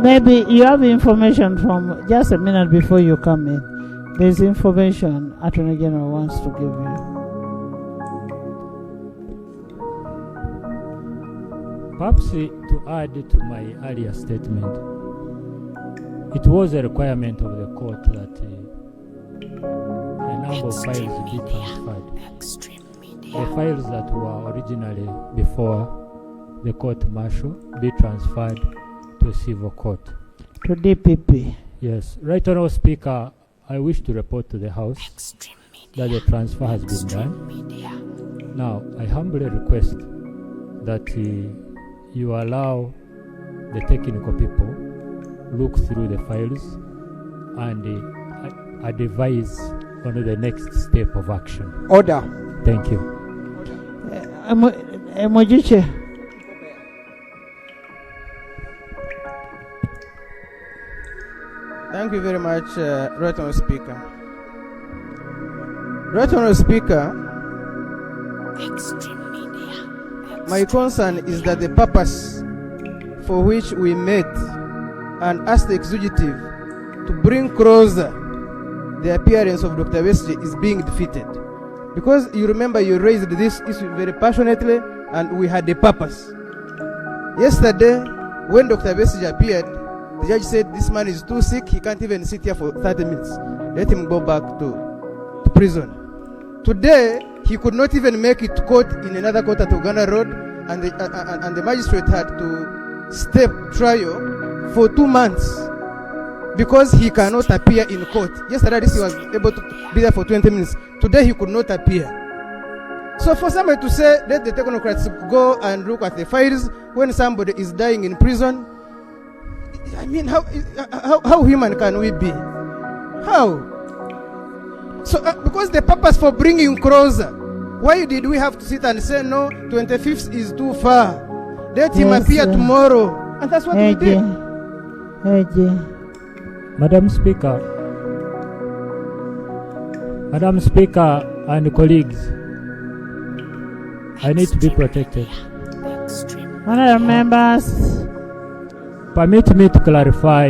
Maybe you have information from just a minute before you come in. There's information Attorney General wants to give you. Perhaps to add to my earlier statement, it was a requirement of the court that a number of files be transferred. The files that were originally before the court martial be transferred to a civil court. To DPP. Yes. Right Honourable Speaker, I wish to report to the House that the transfer has been done. Now, I humbly request that you allow the technical people look through the files and advise on the next step of action. Order. Thank you. Mojiche. Thank you very much, Right Honourable Speaker. Right Honourable Speaker, my concern is that the purpose for which we met and asked the executive to bring closer the appearance of Dr. Besigye is being defeated. Because you remember you raised this issue very passionately and we had a purpose. Yesterday, when Dr. Besigye appeared, the judge said this man is too sick, he can't even sit here for 30 minutes. Let him go back to prison. Today, he could not even make it to court in another court at Uganda Road, and the magistrate had to step trial for 2 months because he cannot appear in court. Yesterday, he was able to be there for 20 minutes. Today, he could not appear. So for somebody to say, let the technocrats go and look at the files when somebody is dying in prison, I mean, how human can we be? How? So, because the purpose for bringing closer, why did we have to sit and say, no, 25th is too far. Let him appear tomorrow. And that's what we did. Madam Speaker and colleagues, I need to be protected. Honourable members, permit me to clarify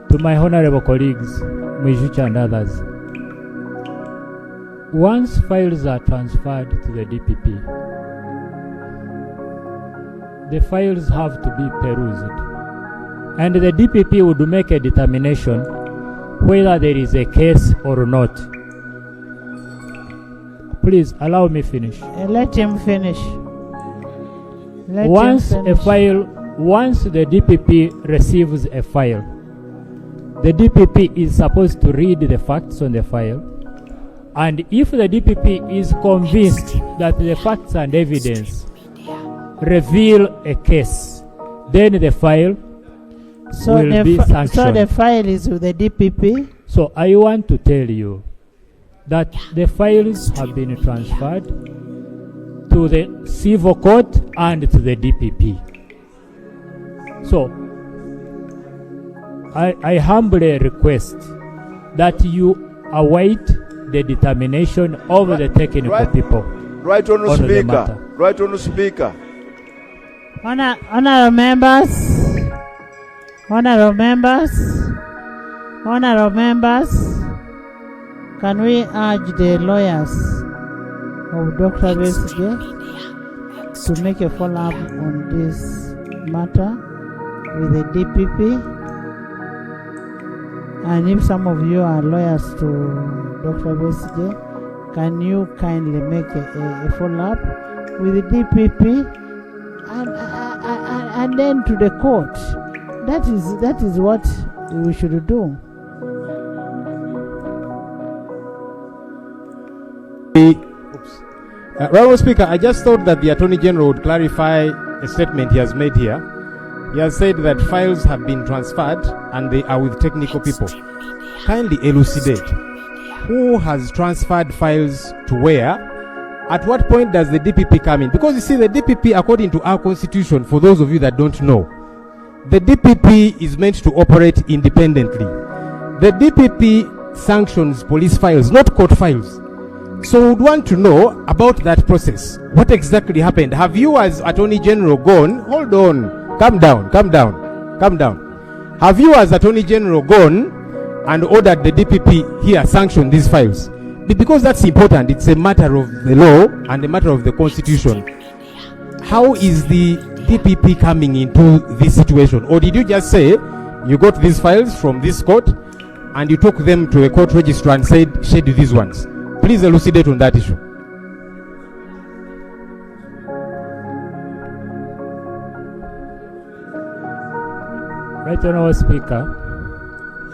to my honourable colleagues, Mwijucha and others. Once files are transferred to the DPP, the files have to be perused, and the DPP would make a determination whether there is a case or not. Please allow me finish. Let him finish. Once the DPP receives a file, the DPP is supposed to read the facts on the file, and if the DPP is convinced that the facts and evidence reveal a case, then the file will be sanctioned. So the file is with the DPP? So I want to tell you that the files have been transferred to the civil court and to the DPP. So I humbly request that you await the determination of the technical people. Right Honourable Speaker. Right Honourable Speaker. Honourable members, can we urge the lawyers of Dr. Besigye to make a follow-up on this matter with the DPP? And if some of you are lawyers to Dr. Besigye, can you kindly make a follow-up with the DPP and then to the court? That is what we should do. Honourable Speaker, I just thought that the Attorney General would clarify a statement he has made here. He has said that files have been transferred and they are with technical people. Kindly elucidate. Who has transferred files to where? At what point does the DPP come in? Because you see, the DPP, according to our constitution, for those of you that don't know, the DPP is meant to operate independently. The DPP sanctions police files, not court files. So we would want to know about that process. What exactly happened? Have you as Attorney General gone? Hold on. Calm down. Have you, as Attorney General, gone and ordered the DPP here sanction these files? Because that's important. It's a matter of the law and a matter of the Constitution. How is the DPP coming into this situation? Or did you just say you got these files from this court and you took them to a court registrar and said, shed these ones? Please elucidate on that issue. Right Honourable Speaker.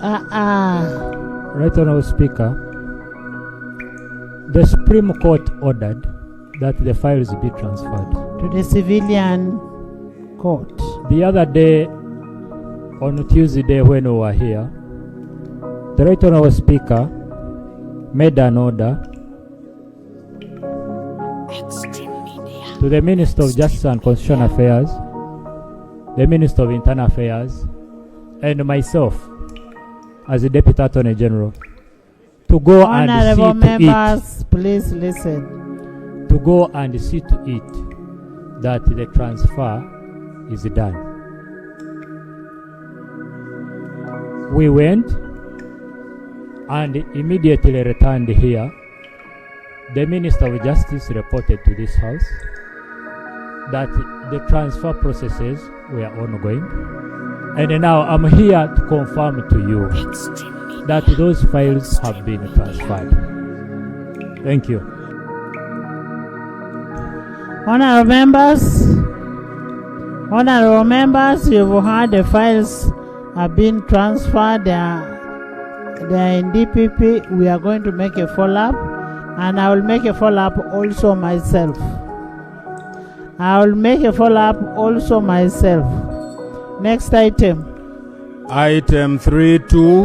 Right Honourable Speaker. The Supreme Court ordered that the files be transferred to the civilian court. The other day, on Tuesday when we were here, the Right Honourable Speaker made an order to the Minister of Justice and Constitutional Affairs, the Minister of Internal Affairs, and myself as the Deputy Attorney General to go and see Honourable to members, it, please listen. to go and see to it that the transfer is done. We went and immediately returned here. The Minister of Justice reported to this House that the transfer processes were ongoing. And now I'm here to confirm to you that those files have been transferred. Thank you. Honourable members, you've heard the files have been transferred. They are in DPP. We are going to make a follow-up, and I will make a follow-up also myself. Next item. Item 3.2.